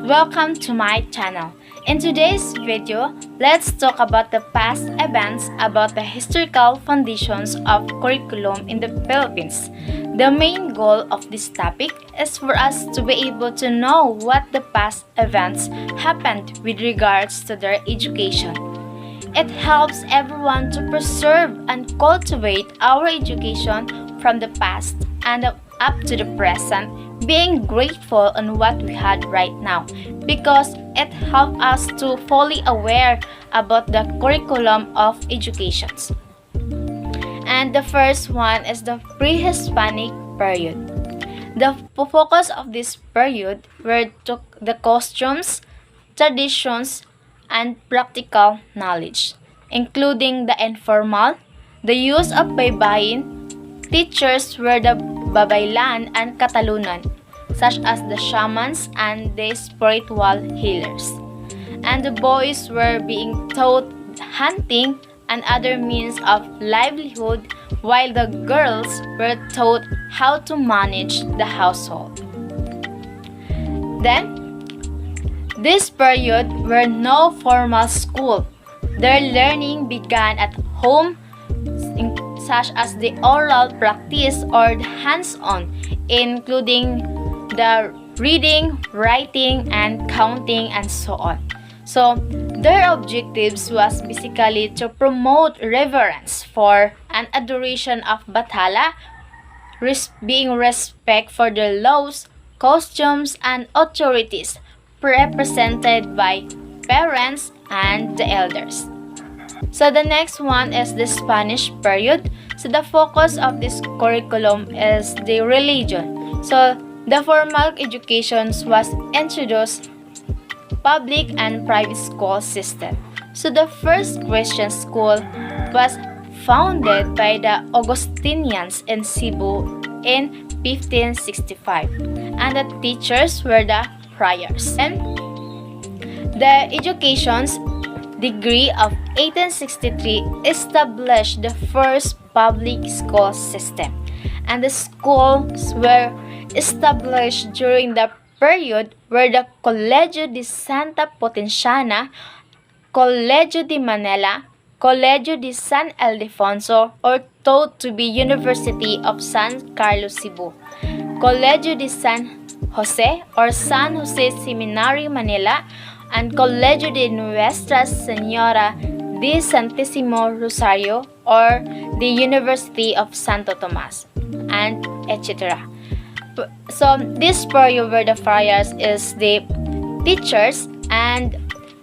welcome to my channel. In today's video, let's talk about the past events about the historical foundations of curriculum in the Philippines. The main goal of this topic is for us to be able to know what the past events happened with regards to their education. It helps everyone to preserve and cultivate our education from the past and up to the present, being grateful on what we had right now, because it helps us to fully aware about the curriculum of educations. And the first one is the pre-Hispanic period. The focus of this period were to the costumes, traditions, and practical knowledge, including the informal, the use of baybayin. Teachers were the babaylan and katalunan, such as the shamans and the spiritual healers. And the boys were being taught hunting and other means of livelihood, while the girls were taught how to manage the household. Then, this period were no formal school. Their learning began at home, such as the oral practice or the hands-on, including the reading, writing, and counting, and so on. So, their objectives was basically to promote reverence for and adoration of Bathala, being respect for the laws, costumes, and authorities represented by parents and the elders. So the next one is the Spanish period. So the focus of this curriculum is the religion. So the formal education was introduced, public and private school system. So the first Christian school was founded by the Augustinians in Cebu in 1565, and the teachers were the friars. And the education's degree of 1863 established the first public school system, and the schools were established during the period where the Colegio de Santa Potenciana, Colegio de Manila, Colegio de San Ildefonso, or thought to be University of San Carlos Cebu, Colegio de San Jose or San Jose Seminary Manila, and Colegio de Nuestra Señora de Santísimo Rosario or the University of Santo Tomas, and etc. So this period where the friars is the teachers, and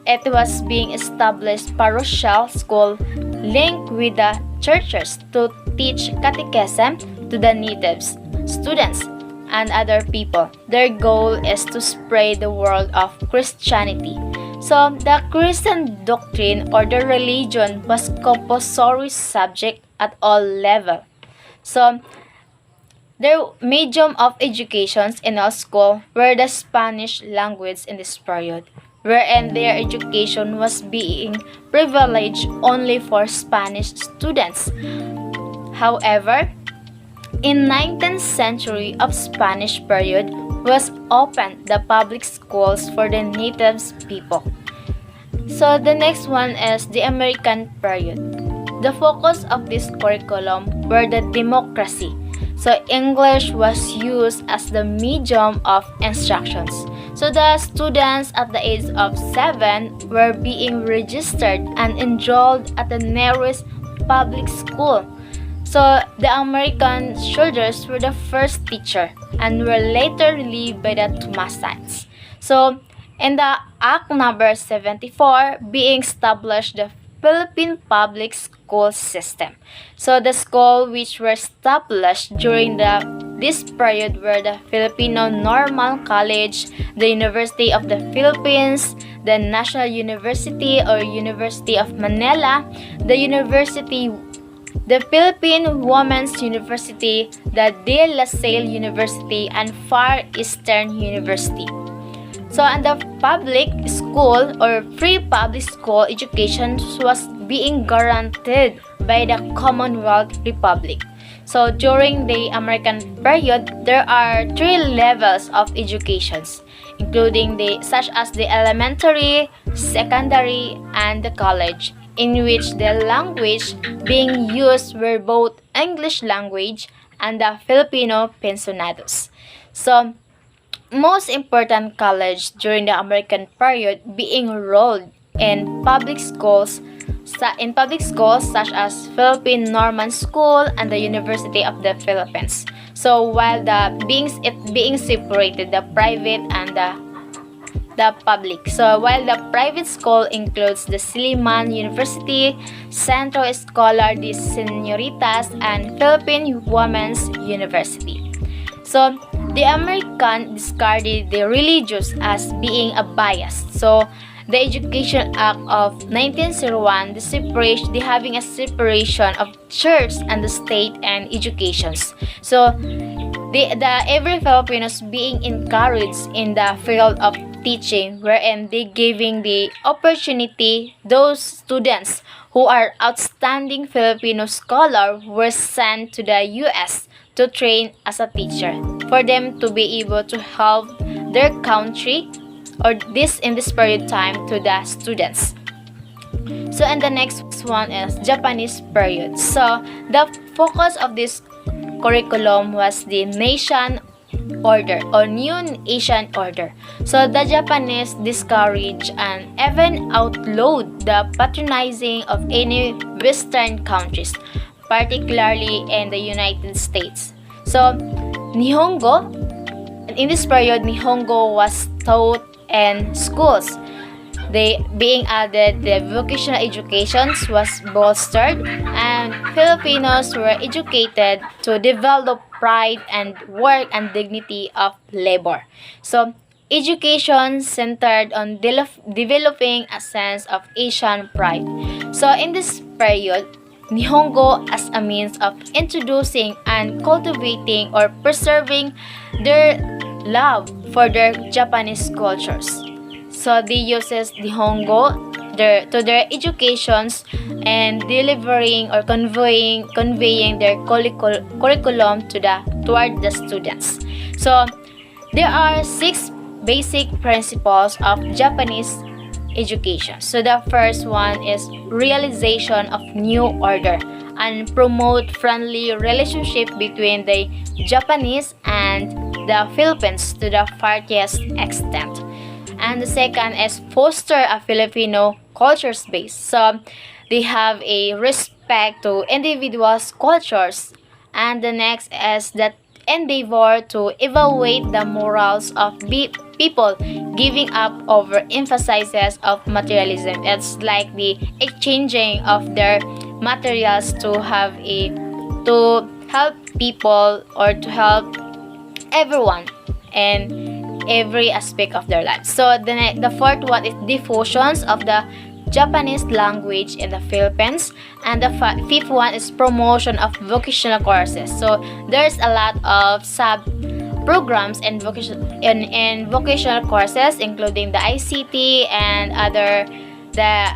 it was being established parochial school linked with the churches to teach catechism to the natives, students, and other people. Their goal is to spread the word of Christianity. So the Christian doctrine or the religion was compulsory subject at all levels. So their medium of education in all school were the Spanish language in this period, wherein their education was being privileged only for Spanish students. However, in 19th century of Spanish period was opened the public schools for the natives people. So the next one is the American period. The focus of this curriculum were the democracy. So English was used as the medium of instructions. So the students at the age of 7 were being registered and enrolled at the nearest public school. So the American soldiers were the first teacher and were later relieved by the Thomasines. So in the Act number 74 being established the Philippine public school system. So the school which were established during this period were the Filipino Normal College, the University of the Philippines, the National University or University of Manila, the Philippine Women's University, the De La Salle University, and Far Eastern University. So, and the public school or free public school education was being guaranteed by the Commonwealth Republic. So during the American period, there are three levels of educations, including the such as the elementary, secondary, and the college, in which the language being used were both English language and the Filipino pensionados. So, most important college during the American period being enrolled in public schools such as Philippine Norman School and the University of the Philippines. So while it being separated, the private and the public. So while the private school includes the Silliman University, Centro Escolar de Señoritas, and Philippine Women's University. So the American discarded the religious as being a bias. So the Education Act of 1901, the having a separation of church and the state and educations. So the every Filipinos being encouraged in the field of teaching, wherein they giving the opportunity those students who are outstanding Filipino scholar were sent to the US to train as a teacher for them to be able to help their country or this in this period time to the students. So and the next one is Japanese period. So the focus of this curriculum was the nation order or new Asian order. So the Japanese discourage and even outlawed the patronizing of any Western countries, particularly in the United States. So Nihongo, in this period, Nihongo was taught in schools. They being added, the vocational educations was bolstered, and Filipinos were educated to develop pride and work and dignity of labor. So education centered on developing a sense of Asian pride. So in this period, Nihongo as a means of introducing and cultivating or preserving their love for their Japanese cultures. So they uses Nihongo to their educations and delivering or conveying their curriculum toward the students. So there are 6 basic principles of Japanese education. So the first one is realization of new order and promote friendly relationship between the Japanese and the Philippines to the farthest extent. And the second is foster a Filipino culture space. So they have a respect to individuals' cultures. And the next is that endeavor to evaluate the morals of people, giving up over emphasizes of materialism. It's like the exchanging of their materials to help people or to help everyone in every aspect of their lives. So the fourth one is diffusions of the Japanese language in the Philippines, and the fifth one is promotion of vocational courses. So there's a lot of sub programs in vocational courses, including the ICT and other the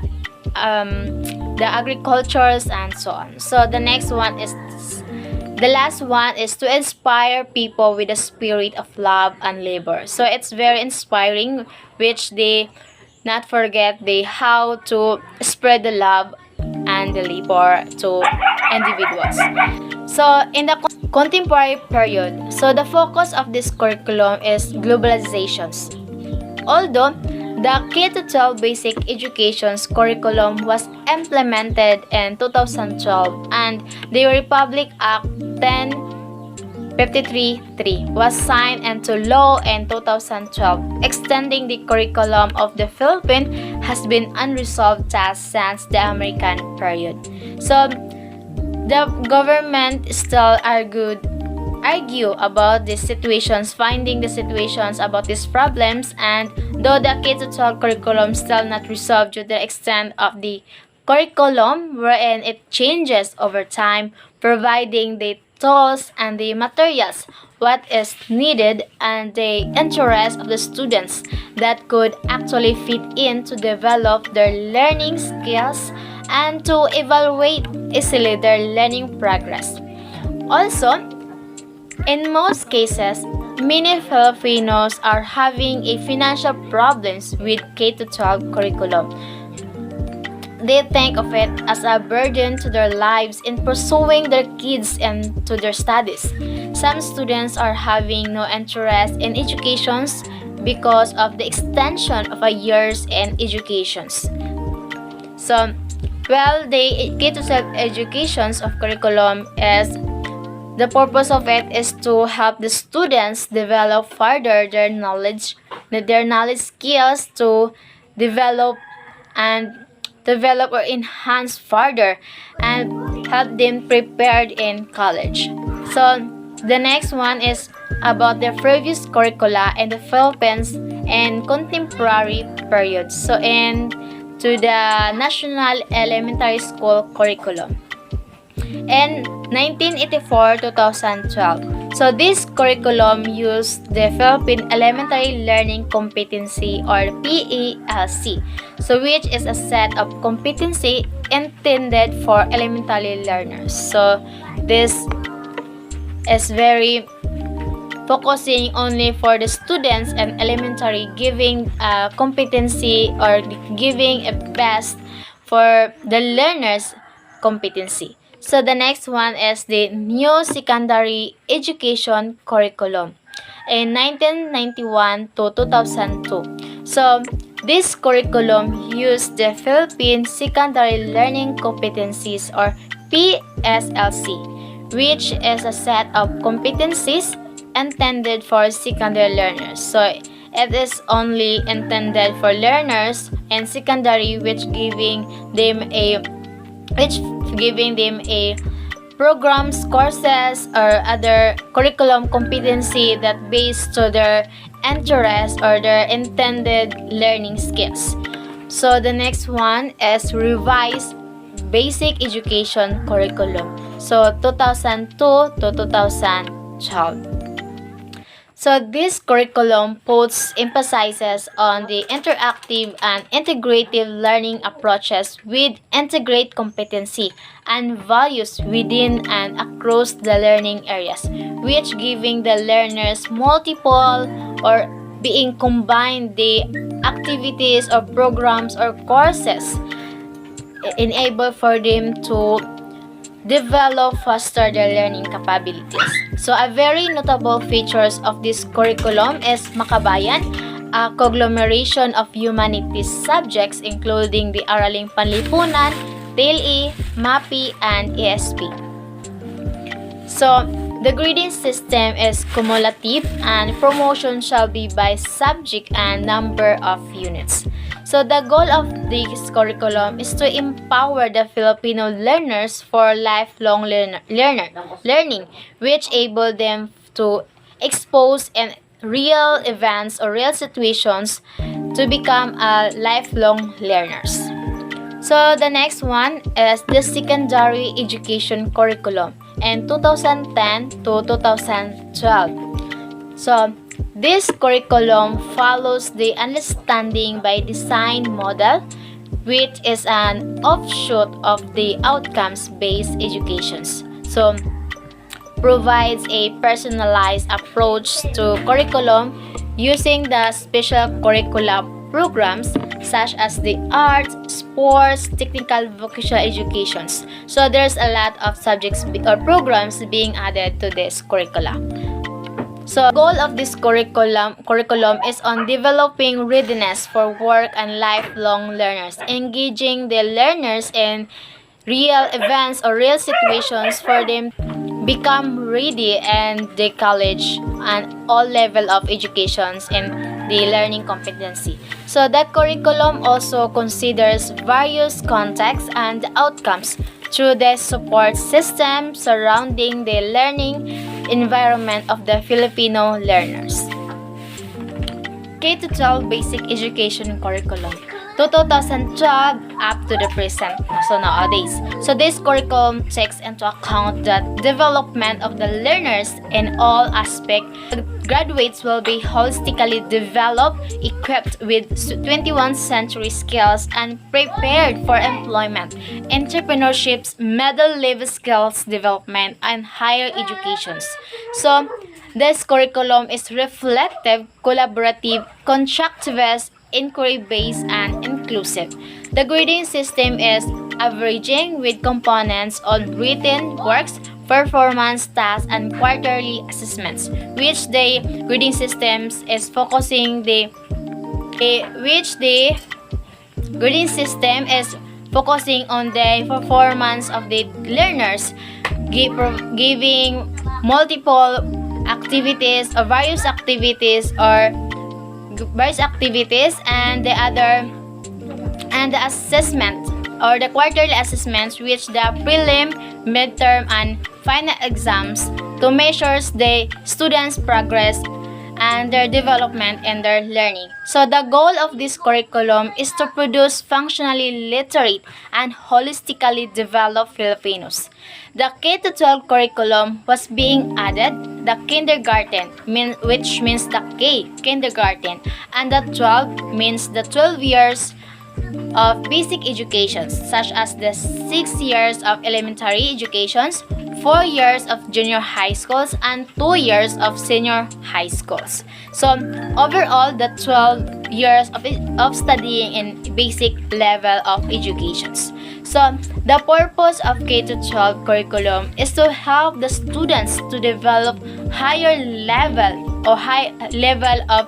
agricultures and so on. So the last one is to inspire people with a spirit of love and labor. So it's very inspiring, which they not forget how to spread the love and the labor to individuals. So in the contemporary period, so the focus of this curriculum is globalizations. Although the K-12 basic education's curriculum was implemented in 2012 and the Republic Act 1053-3 was signed into law in 2012, extending the curriculum of the Philippines has been unresolved task since the American period. So the government still argue about these situations, finding the situations about these problems, and though the K-12 curriculum still not resolved due to the extent of the curriculum wherein it changes over time, providing the tools and the materials what is needed and the interest of the students that could actually fit in to develop their learning skills and to evaluate easily their learning progress. Also, in most cases, many Filipinos are having a financial problems with K-12 curriculum. They think of it as a burden to their lives in pursuing their kids and to their studies. Some students are having no interest in educations because of the extension of a years in educations. So, well, the K-12 educations of curriculum is the purpose of it is to help the students develop further their knowledge skills to develop and develop or enhance further and help them prepared in college. So the next one is about the previous curricula in the Philippines in contemporary periods. So in to the National Elementary School curriculum in 1984-2012. So this curriculum used the Philippine Elementary Learning Competency or PELC, so which is a set of competency intended for elementary learners. So this is very focusing only for the students and elementary, giving competency or giving a best for the learners competency. So the next one is the new secondary education curriculum in 1991 to 2002. So this curriculum used the Philippine Secondary Learning Competencies or PSLC, which is a set of competencies intended for secondary learners. So it is only intended for learners in secondary which giving them a programs, courses, or other curriculum competency that based to their interest or their intended learning skills. So the next one is revised basic education curriculum. So 2002 to 2012. So this curriculum puts emphasizes on the interactive and integrative learning approaches with integrate competency and values within and across the learning areas, which giving the learners multiple or being combined the activities or programs or courses enable for them to develop faster their learning capabilities. So a very notable features of this curriculum is Makabayan, a conglomeration of humanities subjects including the Araling Panlipunan, PLE, MAPI, and ESP. So the grading system is cumulative and promotion shall be by subject and number of units. So the goal of this curriculum is to empower the Filipino learners for lifelong learning, which able them to expose in real events or real situations to become lifelong learners. So the next one is the secondary education curriculum in 2010 to 2012. So this curriculum follows the understanding by design model, which is an offshoot of the outcomes-based educations. So provides a personalized approach to curriculum using the special curricula programs such as the arts, sports, technical vocational educations. So there's a lot of subjects or programs being added to this curricula. So the goal of this curriculum is on developing readiness for work and lifelong learners, engaging the learners in real events or real situations for them become ready in the college and all level of educations in the learning competency. So the curriculum also considers various contexts and outcomes through the support system surrounding the learning environment of the Filipino learners. K-12 Basic Education Curriculum to 2012 up to the present, so nowadays. So this curriculum takes into account the development of the learners in all aspects. Graduates will be holistically developed, equipped with 21st century skills and prepared for employment, entrepreneurships, middle level skills development, and higher educations. So This curriculum is reflective, collaborative, constructivist, inquiry-based, and inclusive. The grading system is averaging with components on written works, performance tasks, and quarterly assessments, which the grading systems is focusing the grading system is focusing on the performance of the learners, giving multiple activities or various activities and the assessment or the quarterly assessments, which the prelim, midterm, and final exams to measure the students' progress and their development and their learning. So the goal of this curriculum is to produce functionally literate and holistically developed Filipinos. The K-12 curriculum was being added, the kindergarten, which means the K, kindergarten, and the 12 means the 12 years of basic education, such as the 6 years of elementary educations, 4 years of junior high schools, and 2 years of senior high schools. So overall, the 12 years of studying in basic level of educations. So the purpose of K-12 curriculum is to help the students to develop higher level of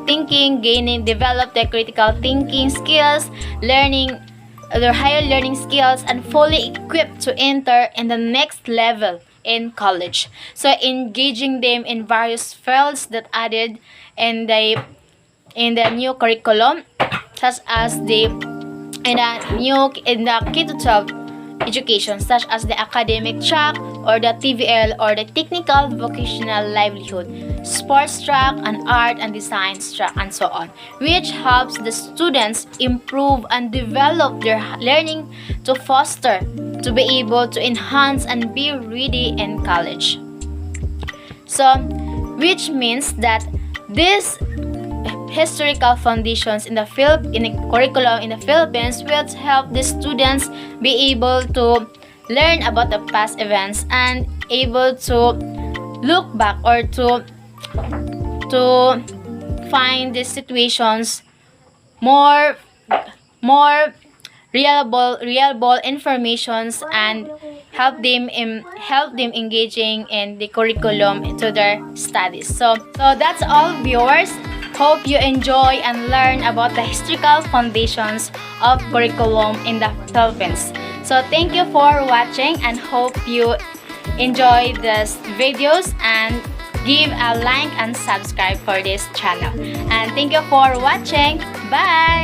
thinking, develop their critical thinking skills, learning their higher learning skills, and fully equipped to enter in the next level in college. So engaging them in various fields that added in the new curriculum, such as in the K-12 education, such as the academic track or the TVL or the technical vocational livelihood, sports track, and art and design track, and so on, which helps the students improve and develop their learning to foster to be able to enhance and be ready in college. So which means that this historical foundations in the curriculum in the Philippines will help the students be able to learn about the past events and able to look back or to find the situations more reliable informations and help them engaging in the curriculum to their studies. So that's all, viewers. Hope you enjoy and learn about the historical foundations of curriculum in the Philippines. So thank you for watching and hope you enjoy these videos, and give a like and subscribe for this channel. And thank you for watching. Bye!